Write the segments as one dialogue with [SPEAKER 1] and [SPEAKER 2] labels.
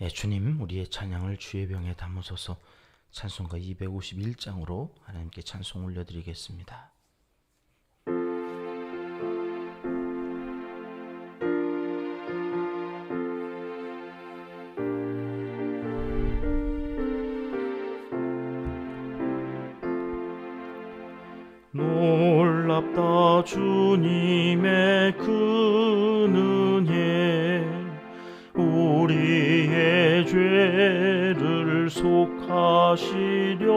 [SPEAKER 1] 주님, 우리의 찬양을 주의 병에 담으소서. 찬송가 251장으로 하나님께 찬송 올려드리겠습니다. 놀랍다 주님의 그 은혜, 우리의 죄를 속하시려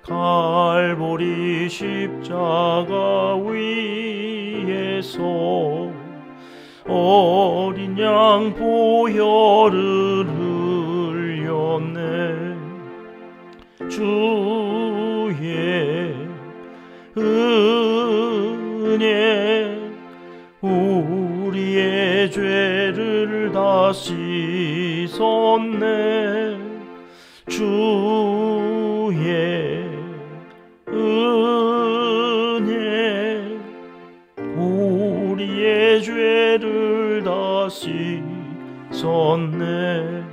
[SPEAKER 1] 갈보리 십자가 위에서 어린 양 보혈을 흘렸네. 주의 은혜 우리의 죄를 다 씻었네. 주의 은혜 우리의 죄를 다 씻었네.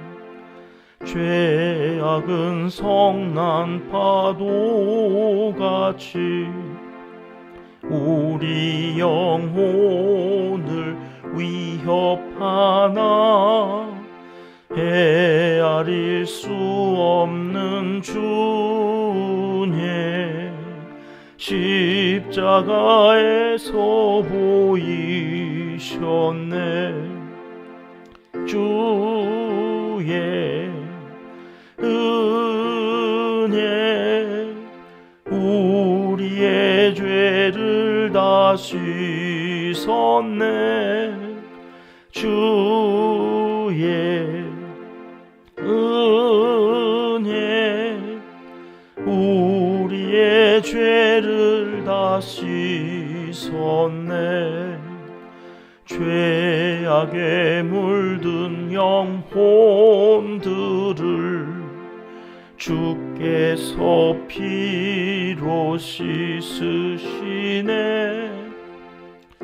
[SPEAKER 1] 죄악은 성난 파도같이 우리 영혼을 위협하나 헤아릴 수 없는 주님 십자가에서 보이셨네. 주의 은혜 우리의 죄를 다 씻었네. 주의 은혜 우리의 죄를 다 씻었네. 죄악에 물든 영혼들을 주께서 피로 씻으시네.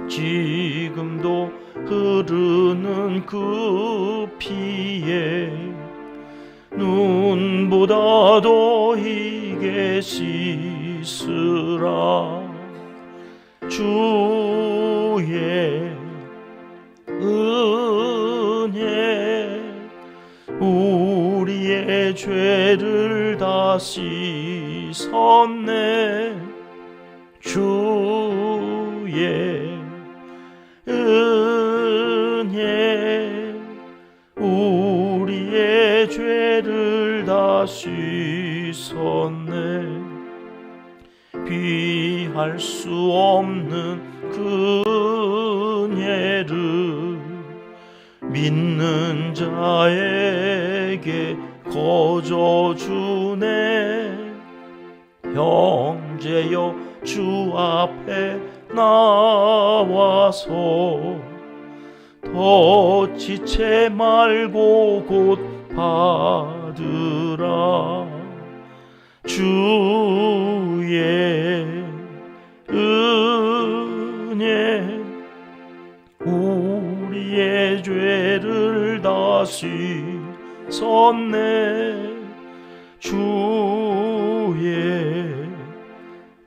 [SPEAKER 1] 지금도 흐르는 그 피에 눈보다 더 희게 씻으라. 주의 은혜 우리의 죄를 다 씻었네. 주의 은혜 우리의 죄를 다 씻었네. 비할 수 없는 그 은혜를 믿는 자에게 거저주네. 형제여 주 앞에 나와서 더 지체 말고 곧 받으라. 주의 은혜 우리의 죄를 다 씻었네. 주의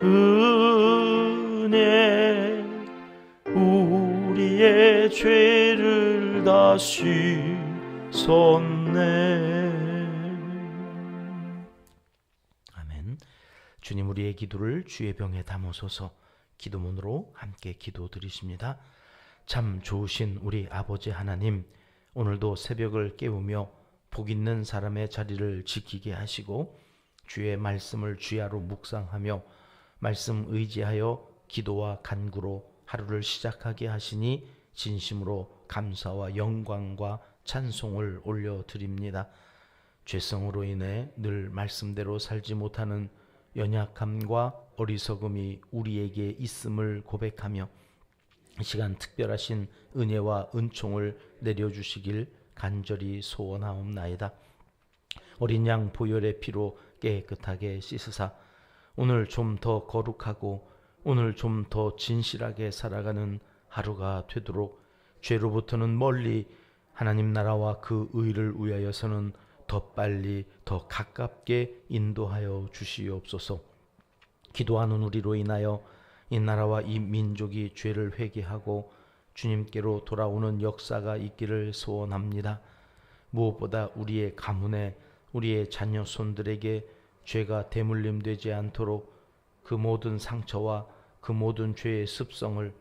[SPEAKER 1] 은혜 우리의 죄를 다 씻었네. 아멘. 주님, 우리의 기도를 주의 병에 담으소서. 기도문으로 함께 기도드리십니다. 참 좋으신 우리 아버지 하나님, 오늘도 새벽을 깨우며 복 있는 사람의 자리를 지키게 하시고 주의 말씀을 주야로 묵상하며 말씀 의지하여 기도와 간구로 하루를 시작하게 하시니 진심으로 감사와 영광과 찬송을 올려드립니다. 죄성으로 인해 늘 말씀대로 살지 못하는 연약함과 어리석음이 우리에게 있음을 고백하며 이 시간 특별하신 은혜와 은총을 내려주시길 간절히 소원하옵나이다. 어린 양 보혈의 피로 깨끗하게 씻으사 오늘 좀 더 거룩하고 오늘 좀 더 진실하게 살아가는 하루가 되도록 죄로부터는 멀리 하나님 나라와 그 의를 위하여서는 더 빨리 더 가깝게 인도하여 주시옵소서. 기도하는 우리로 인하여 이 나라와 이 민족이 죄를 회개하고 주님께로 돌아오는 역사가 있기를 소원합니다. 무엇보다 우리의 가문에 우리의 자녀 손들에게 죄가 대물림되지 않도록 그 모든 상처와 그 모든 죄의 습성을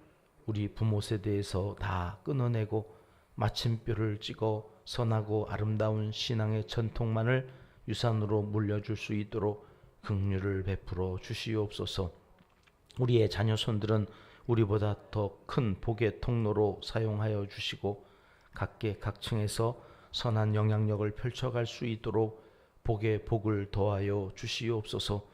[SPEAKER 1] 우리 부모 세대에서 다 끊어내고 마침표를 찍어 선하고 아름다운 신앙의 전통만을 유산으로 물려줄 수 있도록 긍휼을 베풀어 주시옵소서. 우리의 자녀 손들은 우리보다 더 큰 복의 통로로 사용하여 주시고 각계 각층에서 선한 영향력을 펼쳐갈 수 있도록 복의 복을 더하여 주시옵소서.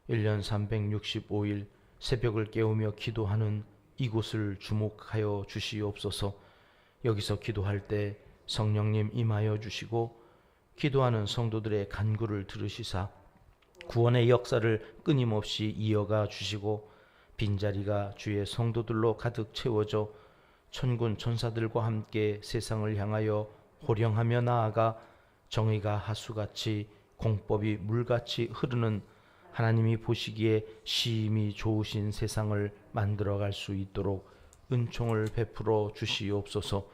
[SPEAKER 1] 1년 365일 새벽을 깨우며 기도하는 이곳을 주목하여 주시옵소서. 여기서 기도할 때 성령님 임하여 주시고 기도하는 성도들의 간구를 들으시사 구원의 역사를 끊임없이 이어가 주시고 빈자리가 주의 성도들로 가득 채워져 천군 천사들과 함께 세상을 향하여 호령하며 나아가 정의가 하수같이 공법이 물같이 흐르는 하나님이 보시기에 심히 좋으신 세상을 만들어갈 수 있도록 은총을 베풀어 주시옵소서.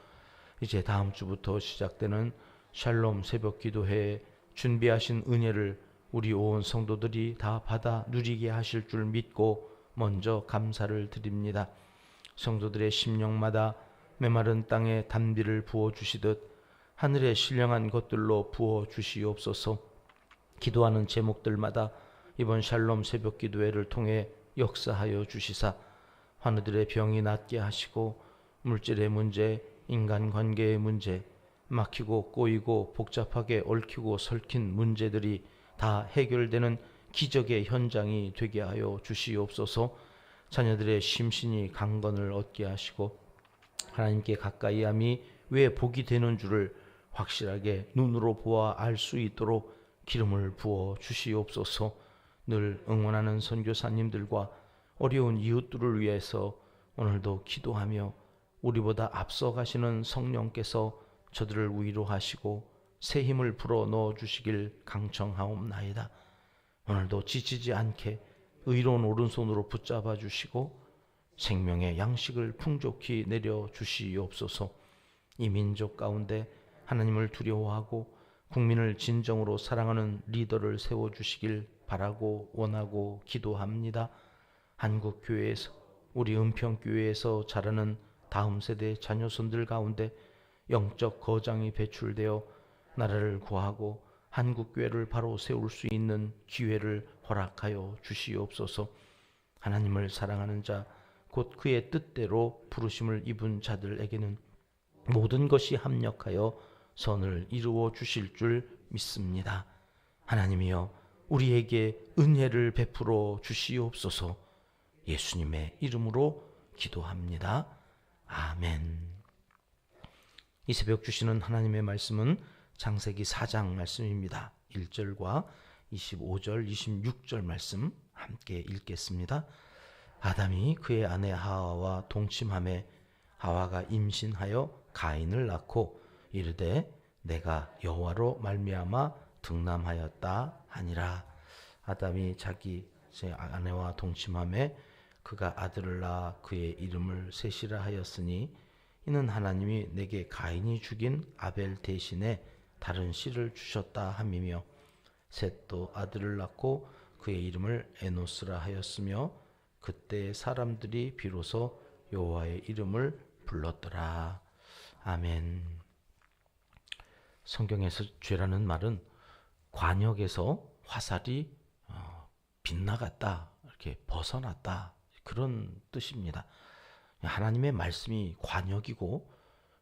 [SPEAKER 1] 이제 다음 주부터 시작되는 샬롬 새벽 기도회에 준비하신 은혜를 우리 온 성도들이 다 받아 누리게 하실 줄 믿고 먼저 감사를 드립니다. 성도들의 심령마다 메마른 땅에 단비를 부어주시듯 하늘의 신령한 것들로 부어주시옵소서. 기도하는 제목들마다 이번 샬롬 새벽 기도회를 통해 역사하여 주시사 환우들의 병이 낫게 하시고 물질의 문제, 인간관계의 문제, 막히고 꼬이고 복잡하게 얽히고 설킨 문제들이 다 해결되는 기적의 현장이 되게 하여 주시옵소서. 자녀들의 심신이 강건을 얻게 하시고 하나님께 가까이함이 왜 복이 되는 줄을 확실하게 눈으로 보아 알 수 있도록 기름을 부어 주시옵소서. 늘 응원하는 선교사님들과 어려운 이웃들을 위해서 오늘도 기도하며 우리보다 앞서 가시는 성령께서 저들을 위로하시고 새 힘을 불어 넣어 주시길 강청하옵나이다. 오늘도 지치지 않게 의로운 오른손으로 붙잡아 주시고 생명의 양식을 풍족히 내려 주시옵소서. 이 민족 가운데 하나님을 두려워하고 국민을 진정으로 사랑하는 리더를 세워주시길 바라고 원하고 기도합니다. 한국교회에서 우리 은평교회에서 자라는 다음 세대 자녀손들 가운데 영적 거장이 배출되어 나라를 구하고 한국교회를 바로 세울 수 있는 기회를 허락하여 주시옵소서. 하나님을 사랑하는 자, 곧 그의 뜻대로 부르심을 입은 자들에게는 모든 것이 합력하여 선을 이루어 주실 줄 믿습니다. 하나님이여 우리에게 은혜를 베풀어 주시옵소서. 예수님의 이름으로 기도합니다. 아멘. 이 새벽 주시는 하나님의 말씀은 창세기 4장 말씀입니다. 1절과 25절, 26절 말씀 함께 읽겠습니다. 아담이 그의 아내 하와와 동침하매 하와가 임신하여 가인을 낳고 이르되 내가 여호와로 말미암아 등남하였다 하니라. 아담이 자기 아내와 동침하매 그가 아들을 낳아 그의 이름을 셋이라 하였으니 이는 하나님이 내게 가인이 죽인 아벨 대신에 다른 씨를 주셨다 함이며 셋도 아들을 낳고 그의 이름을 에노스라 하였으며 그때 사람들이 비로소 여호와의 이름을 불렀더라. 아멘. 성경에서 죄라는 말은 관역에서 화살이 빗나갔다, 이렇게 벗어났다, 그런 뜻입니다. 하나님의 말씀이 관역이고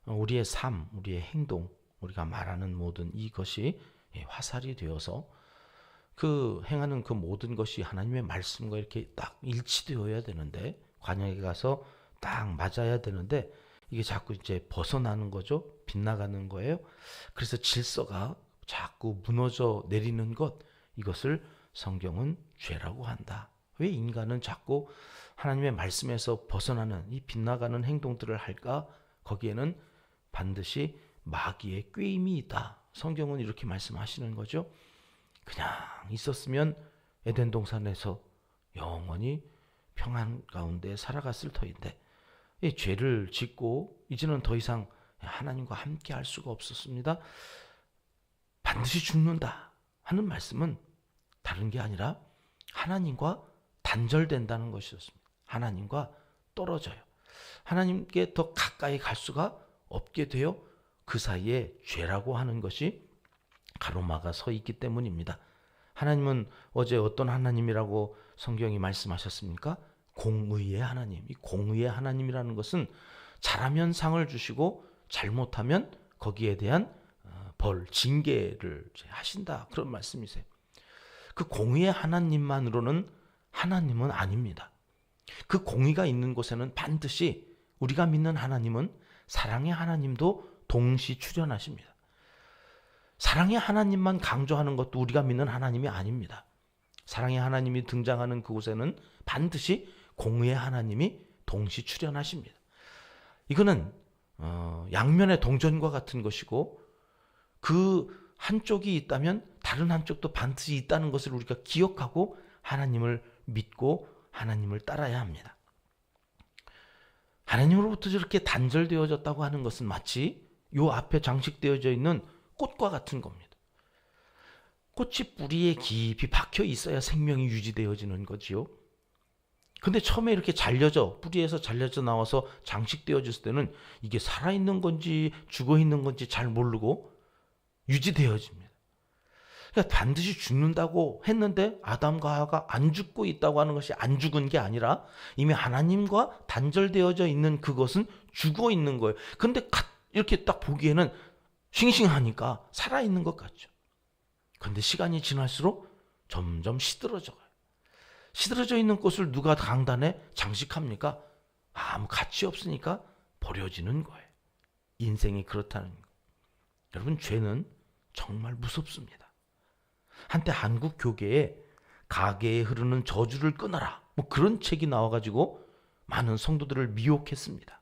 [SPEAKER 1] 우리의 삶, 우리의 행동, 우리가 말하는 모든 이것이 화살이 되어서 그 행하는 그 모든 것이 하나님의 말씀과 이렇게 딱 일치되어야 되는데, 관역에 가서 딱 맞아야 되는데 이게 자꾸 이제 벗어나는 거죠. 빗나가는 거예요. 그래서 질서가 자꾸 무너져 내리는 것, 이것을 성경은 죄라고 한다. 왜 인간은 자꾸 하나님의 말씀에서 벗어나는 이 빗나가는 행동들을 할까? 거기에는 반드시 마귀의 꾀임이 있다. 성경은 이렇게 말씀하시는 거죠. 그냥 있었으면 에덴 동산에서 영원히 평안 가운데 살아갔을 터인데 이 죄를 짓고 이제는 더 이상 하나님과 함께 할 수가 없었습니다. 반드시 죽는다 하는 말씀은 다른 게 아니라 하나님과 단절된다는 것이었습니다. 하나님과 떨어져요. 하나님께 더 가까이 갈 수가 없게 되어 그 사이에 죄라고 하는 것이 가로막아 서 있기 때문입니다. 하나님은 어제 어떤 하나님이라고 성경이 말씀하셨습니까? 공의의 하나님. 이 공의의 하나님이라는 것은 잘하면 상을 주시고 잘못하면 거기에 대한 벌, 징계를 하신다. 그런 말씀이세요. 그 공의의 하나님만으로는 하나님은 아닙니다. 그 공의가 있는 곳에는 반드시 우리가 믿는 하나님은 사랑의 하나님도 동시 출현하십니다. 사랑의 하나님만 강조하는 것도 우리가 믿는 하나님이 아닙니다. 사랑의 하나님이 등장하는 그곳에는 반드시 공의의 하나님이 동시 출현하십니다. 이거는 양면의 동전과 같은 것이고 그 한쪽이 있다면 다른 한쪽도 반드시 있다는 것을 우리가 기억하고 하나님을 믿고 하나님을 따라야 합니다. 하나님으로부터 저렇게 단절되어졌다고 하는 것은 마치 요 앞에 장식되어져 있는 꽃과 같은 겁니다. 꽃이 뿌리에 깊이 박혀 있어야 생명이 유지되어지는 거지요. 근데 처음에 이렇게 뿌리에서 잘려져 나와서 장식되어졌을 때는 이게 살아있는 건지 죽어있는 건지 잘 모르고 유지되어집니다. 그러니까 반드시 죽는다고 했는데 아담과 하와가 안 죽고 있다고 하는 것이 안 죽은 게 아니라 이미 하나님과 단절되어져 있는 그것은 죽어 있는 거예요. 근데 이렇게 딱 보기에는 싱싱하니까 살아있는 것 같죠. 그런데 시간이 지날수록 점점 시들어져 가요. 시들어져 있는 꽃을 누가 강단에 장식합니까? 아무 가치 없으니까 버려지는 거예요. 인생이 그렇다는 거. 여러분, 죄는 정말 무섭습니다. 한때 한국 교계에 가게에 흐르는 저주를 끊어라, 그런 책이 나와가지고 많은 성도들을 미혹했습니다.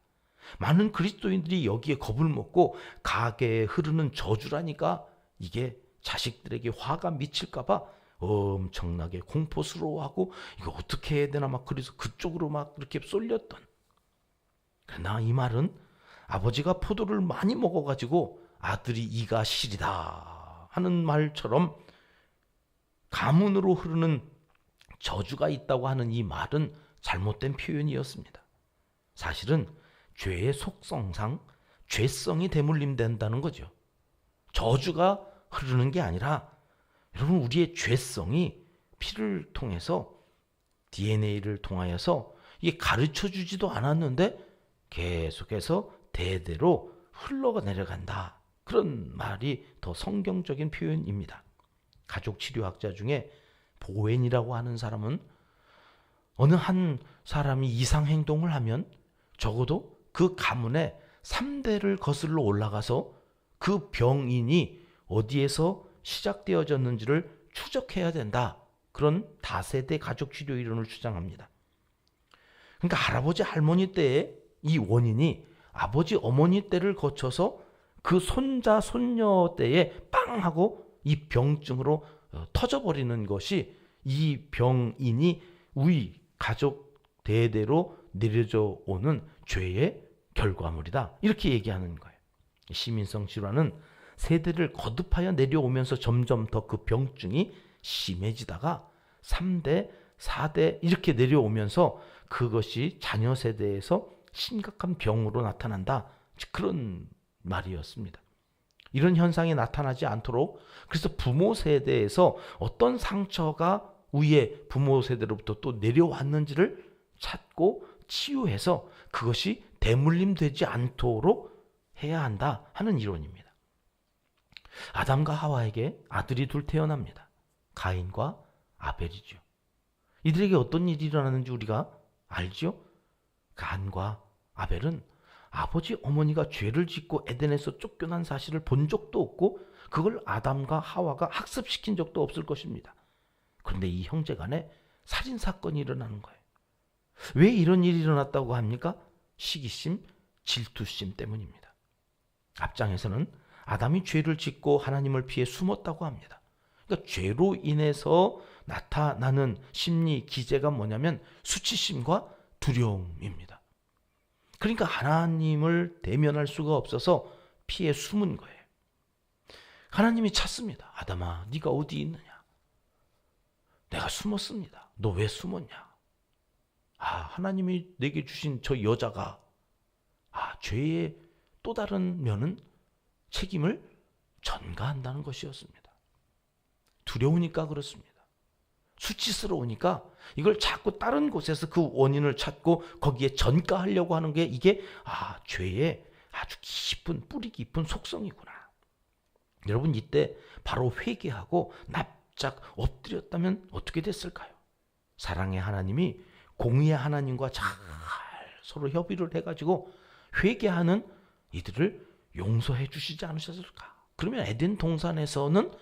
[SPEAKER 1] 많은 그리스도인들이 여기에 겁을 먹고 가게에 흐르는 저주라니까 이게 자식들에게 화가 미칠까봐 엄청나게 공포스러워하고 이거 어떻게 해야 되나 그래서 그쪽으로 이렇게 쏠렸던. 그러나 이 말은 아버지가 포도를 많이 먹어가지고 아들이 이가 시리다 하는 말처럼 가문으로 흐르는 저주가 있다고 하는 이 말은 잘못된 표현이었습니다. 사실은 죄의 속성상 죄성이 대물림된다는 거죠. 저주가 흐르는 게 아니라 여러분, 우리의 죄성이 피를 통해서 DNA를 통하여서 이게 가르쳐주지도 않았는데 계속해서 대대로 흘러내려간다. 그런 말이 더 성경적인 표현입니다. 가족치료학자 중에 보웬이라고 하는 사람은 어느 한 사람이 이상행동을 하면 적어도 그 가문의 3대를 거슬러 올라가서 그 병인이 어디에서 시작되어졌는지를 추적해야 된다. 그런 다세대 가족치료 이론을 주장합니다. 그러니까 할아버지 할머니 때의 이 원인이 아버지 어머니 때를 거쳐서 그 손자 손녀 때에 빵 하고 이 병증으로 터져버리는 것이 이 병인이 우리 가족 대대로 내려져 오는 죄의 결과물이다. 이렇게 얘기하는 거예요. 시민성 질환은 세대를 거듭하여 내려오면서 점점 더 그 병증이 심해지다가 3대, 4대 이렇게 내려오면서 그것이 자녀 세대에서 심각한 병으로 나타난다. 그런 말이었습니다. 이런 현상이 나타나지 않도록 그래서 부모 세대에서 어떤 상처가 위에 부모 세대로부터 또 내려왔는지를 찾고 치유해서 그것이 대물림되지 않도록 해야 한다 하는 이론입니다. 아담과 하와에게 아들이 둘 태어납니다. 가인과 아벨이죠. 이들에게 어떤 일이 일어나는지 우리가 알죠? 가인과 아벨은 아버지 어머니가 죄를 짓고 에덴에서 쫓겨난 사실을 본 적도 없고 그걸 아담과 하와가 학습시킨 적도 없을 것입니다. 그런데 이 형제간에 살인사건이 일어나는 거예요. 왜 이런 일이 일어났다고 합니까? 시기심, 질투심 때문입니다. 앞장에서는 아담이 죄를 짓고 하나님을 피해 숨었다고 합니다. 그러니까 죄로 인해서 나타나는 심리 기제가 뭐냐면 수치심과 두려움입니다. 그러니까 하나님을 대면할 수가 없어서 피해 숨은 거예요. 하나님이 찾습니다. 아담아, 네가 어디 있느냐? 내가 숨었습니다. 너 왜 숨었냐? 하나님이 내게 주신 저 여자가 죄의 또 다른 면은 책임을 전가한다는 것이었습니다. 두려우니까 그렇습니다. 수치스러우니까 이걸 자꾸 다른 곳에서 그 원인을 찾고 거기에 전가하려고 하는 게 이게 죄의 아주 깊은 뿌리 깊은 속성이구나. 여러분 이때 바로 회개하고 납작 엎드렸다면 어떻게 됐을까요? 사랑의 하나님이 공의의 하나님과 잘 서로 협의를 해가지고 회개하는 이들을 용서해 주시지 않으셨을까? 그러면 에덴 동산에서는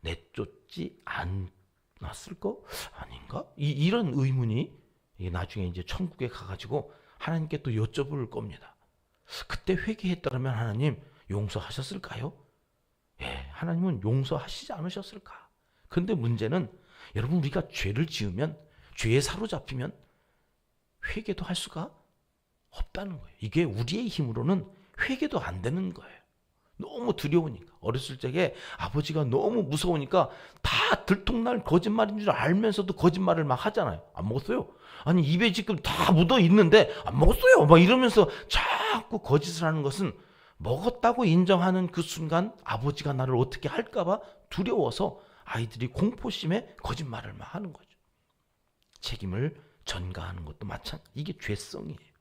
[SPEAKER 1] 내쫓지 않았을 거 아닌가? 이런 의문이 나중에 이제 천국에 가가지고 하나님께 또 여쭤볼 겁니다. 그때 회개했더라면 하나님 용서하셨을까요? 예, 하나님은 용서하시지 않으셨을까? 근데 문제는 여러분 우리가 죄를 지으면 죄에 사로잡히면 회개도 할 수가 없다는 거예요. 이게 우리의 힘으로는 회개도 안 되는 거예요. 너무 두려우니까. 어렸을 적에 아버지가 너무 무서우니까 다 들통날 거짓말인 줄 알면서도 거짓말을 막 하잖아요. 안 먹었어요. 아니 입에 지금 다 묻어 있는데 안 먹었어요. 막 이러면서 자꾸 거짓을 하는 것은 먹었다고 인정하는 그 순간 아버지가 나를 어떻게 할까봐 두려워서 아이들이 공포심에 거짓말을 막 하는 거죠. 책임을 전가하는 것도 마찬가지. 이게 죄성이에요.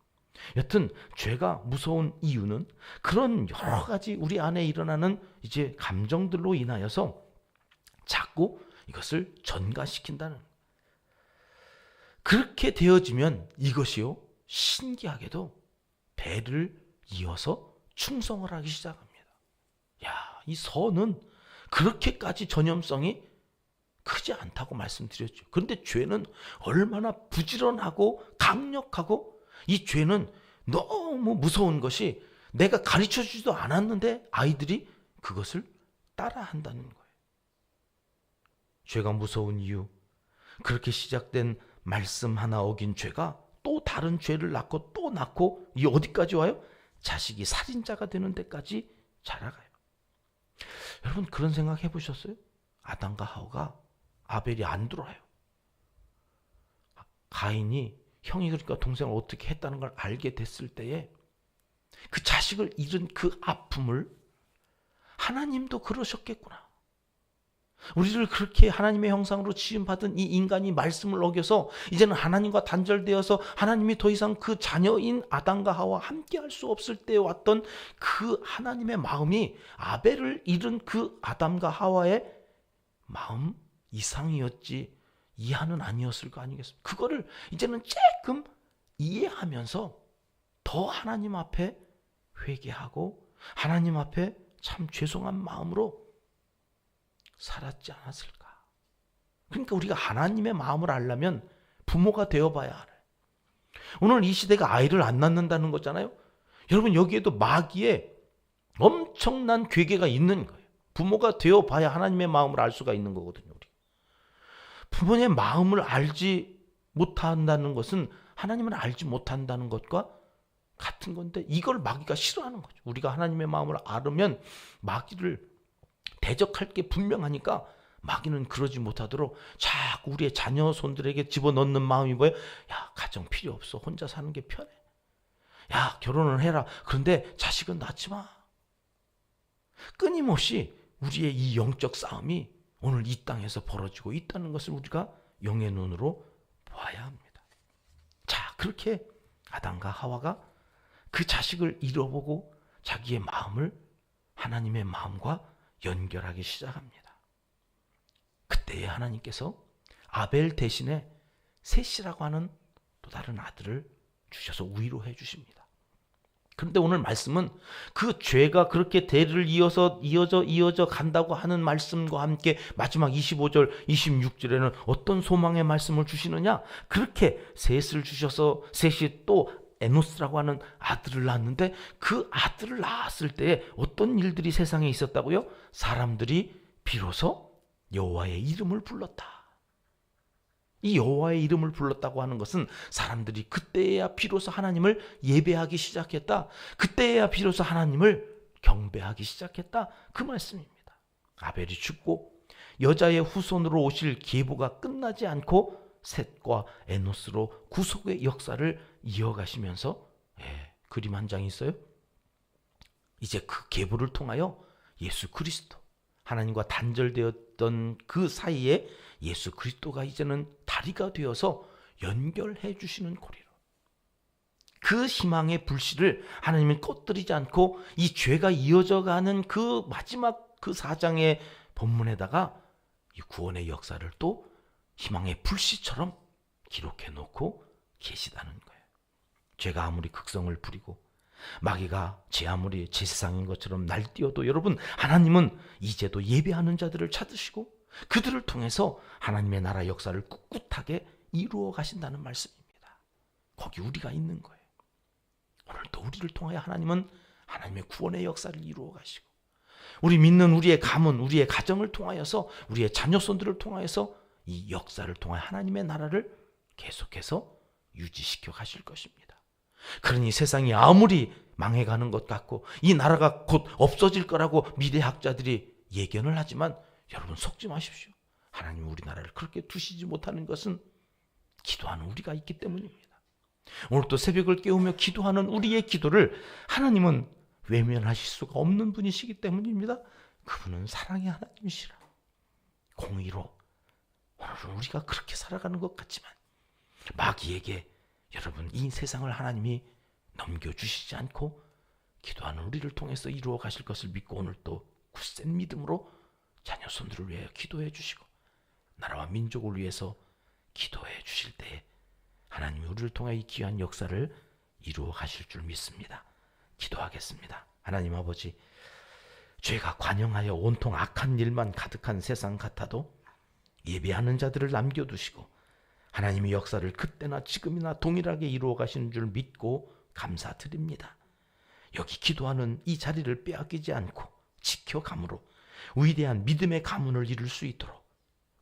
[SPEAKER 1] 여튼 죄가 무서운 이유는 그런 여러 가지 우리 안에 일어나는 이제 감정들로 인하여서 자꾸 이것을 전가시킨다는 거예요. 그렇게 되어지면 이것이요 신기하게도 배를 이어서 충성을 하기 시작합니다. 이 선은 그렇게까지 전염성이 크지 않다고 말씀드렸죠. 그런데 죄는 얼마나 부지런하고 강력하고 이 죄는 너무 무서운 것이 내가 가르쳐주지도 않았는데 아이들이 그것을 따라한다는 거예요. 죄가 무서운 이유, 그렇게 시작된 말씀 하나 어긴 죄가 또 다른 죄를 낳고 또 낳고 이 어디까지 와요? 자식이 살인자가 되는 데까지 자라가요. 여러분 그런 생각 해보셨어요? 아담과 하와가 아벨이 안 들어와요. 가인이 형이 그러니까 동생을 어떻게 했다는 걸 알게 됐을 때에 그 자식을 잃은 그 아픔을 하나님도 그러셨겠구나. 우리를 그렇게 하나님의 형상으로 지음받은 이 인간이 말씀을 어겨서 이제는 하나님과 단절되어서 하나님이 더 이상 그 자녀인 아담과 하와 함께 할 수 없을 때 왔던 그 하나님의 마음이 아벨을 잃은 그 아담과 하와의 마음 이상이었지 이하는 아니었을 거 아니겠습니까? 그거를 이제는 조금 이해하면서 더 하나님 앞에 회개하고 하나님 앞에 참 죄송한 마음으로 살았지 않았을까? 그러니까 우리가 하나님의 마음을 알려면 부모가 되어봐야 알아요. 오늘 이 시대가 아이를 안 낳는다는 거잖아요. 여러분 여기에도 마귀의 엄청난 괴계가 있는 거예요. 부모가 되어봐야 하나님의 마음을 알 수가 있는 거거든요. 우리. 부모의 마음을 알지 못한다는 것은 하나님을 알지 못한다는 것과 같은 건데 이걸 마귀가 싫어하는 거죠. 우리가 하나님의 마음을 알으면 마귀를 대적할 게 분명하니까 마귀는 그러지 못하도록 자꾸 우리의 자녀 손들에게 집어넣는 마음이 뭐예요? 야, 가정 필요 없어. 혼자 사는 게 편해. 야, 결혼을 해라. 그런데 자식은 낳지 마. 끊임없이 우리의 이 영적 싸움이 오늘 이 땅에서 벌어지고 있다는 것을 우리가 영의 눈으로 보아야 합니다. 자, 그렇게 아담과 하와가 그 자식을 잃어보고 자기의 마음을 하나님의 마음과 연결하기 시작합니다. 그때에 하나님께서 아벨 대신에 셋이라고 하는 또 다른 아들을 주셔서 위로해 주십니다. 그런데 오늘 말씀은 그 죄가 그렇게 대를 이어져 간다고 하는 말씀과 함께 마지막 25절, 26절에는 어떤 소망의 말씀을 주시느냐? 그렇게 셋을 주셔서 셋이 또 에노스라고 하는 아들을 낳았는데 그 아들을 낳았을 때 어떤 일들이 세상에 있었다고요? 사람들이 비로소 여호와의 이름을 불렀다. 이 여호와의 이름을 불렀다고 하는 것은 사람들이 그때야 비로소 하나님을 예배하기 시작했다. 그때야 비로소 하나님을 경배하기 시작했다. 그 말씀입니다. 아벨이 죽고 여자의 후손으로 오실 계보가 끝나지 않고 셋과 에노스로 구속의 역사를 이어가시면서 그림 한 장이 있어요. 이제 그 계보를 통하여 예수 그리스도, 하나님과 단절되었던 그 사이에 예수 그리스도가 이제는 다리가 되어서 연결해 주시는 고리로, 그 희망의 불씨를 하나님은 꺼뜨리지 않고 이 죄가 이어져가는 그 마지막 그 4장의 본문에다가 이 구원의 역사를 또 희망의 불씨처럼 기록해 놓고 계시다는 거예요. 죄가 아무리 극성을 부리고 마귀가 제 아무리 제 세상인 것처럼 날뛰어도 여러분, 하나님은 이제도 예배하는 자들을 찾으시고 그들을 통해서 하나님의 나라 역사를 꿋꿋하게 이루어 가신다는 말씀입니다. 거기 우리가 있는 거예요. 오늘도 우리를 통하여 하나님은 하나님의 구원의 역사를 이루어 가시고, 우리 믿는 우리의 가문, 우리의 가정을 통하여서, 우리의 자녀손들을 통하여서 이 역사를 통하여 하나님의 나라를 계속해서 유지시켜 가실 것입니다. 그러니 세상이 아무리 망해가는 것 같고 이 나라가 곧 없어질 거라고 미래학자들이 예견을 하지만 여러분, 속지 마십시오. 하나님이 우리나라를 그렇게 두시지 못하는 것은 기도하는 우리가 있기 때문입니다. 오늘 또 새벽을 깨우며 기도하는 우리의 기도를 하나님은 외면하실 수가 없는 분이시기 때문입니다. 그분은 사랑의 하나님이시라. 공의로 오늘은 우리가 그렇게 살아가는 것 같지만 마귀에게 여러분, 이 세상을 하나님이 넘겨주시지 않고 기도하는 우리를 통해서 이루어 가실 것을 믿고 오늘 또 굳센 믿음으로 자녀 손들을 위하여 기도해 주시고 나라와 민족을 위해서 기도해 주실 때에 하나님이 우리를 통해 이 귀한 역사를 이루어 가실 줄 믿습니다. 기도하겠습니다. 하나님 아버지, 죄가 관영하여 온통 악한 일만 가득한 세상 같아도 예배하는 자들을 남겨두시고 하나님의 역사를 그때나 지금이나 동일하게 이루어 가시는 줄 믿고 감사드립니다. 여기 기도하는 이 자리를 빼앗기지 않고 지켜감으로 위대한 믿음의 가문을 이룰 수 있도록,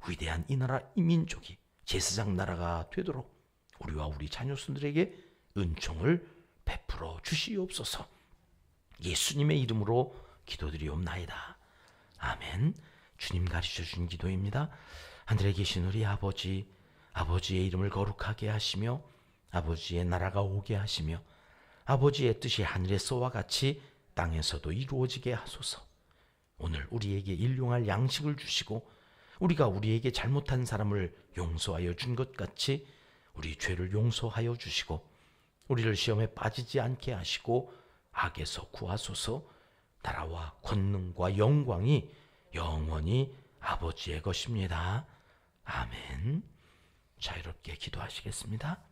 [SPEAKER 1] 위대한 이 나라 이 민족이 제사장 나라가 되도록 우리와 우리 자녀손들에게 은총을 베풀어 주시옵소서. 예수님의 이름으로 기도드리옵나이다. 아멘. 주님 가르쳐 주신 기도입니다. 하늘에 계신 우리 아버지, 아버지의 이름을 거룩하게 하시며 아버지의 나라가 오게 하시며 아버지의 뜻이 하늘에서와 같이 땅에서도 이루어지게 하소서. 오늘 우리에게 일용할 양식을 주시고 우리가 우리에게 잘못한 사람을 용서하여 준 것 같이 우리 죄를 용서하여 주시고 우리를 시험에 빠지지 않게 하시고 악에서 구하소서. 나라와 권능과 영광이 영원히 아버지의 것입니다. 아멘. 자유롭게 기도하시겠습니다.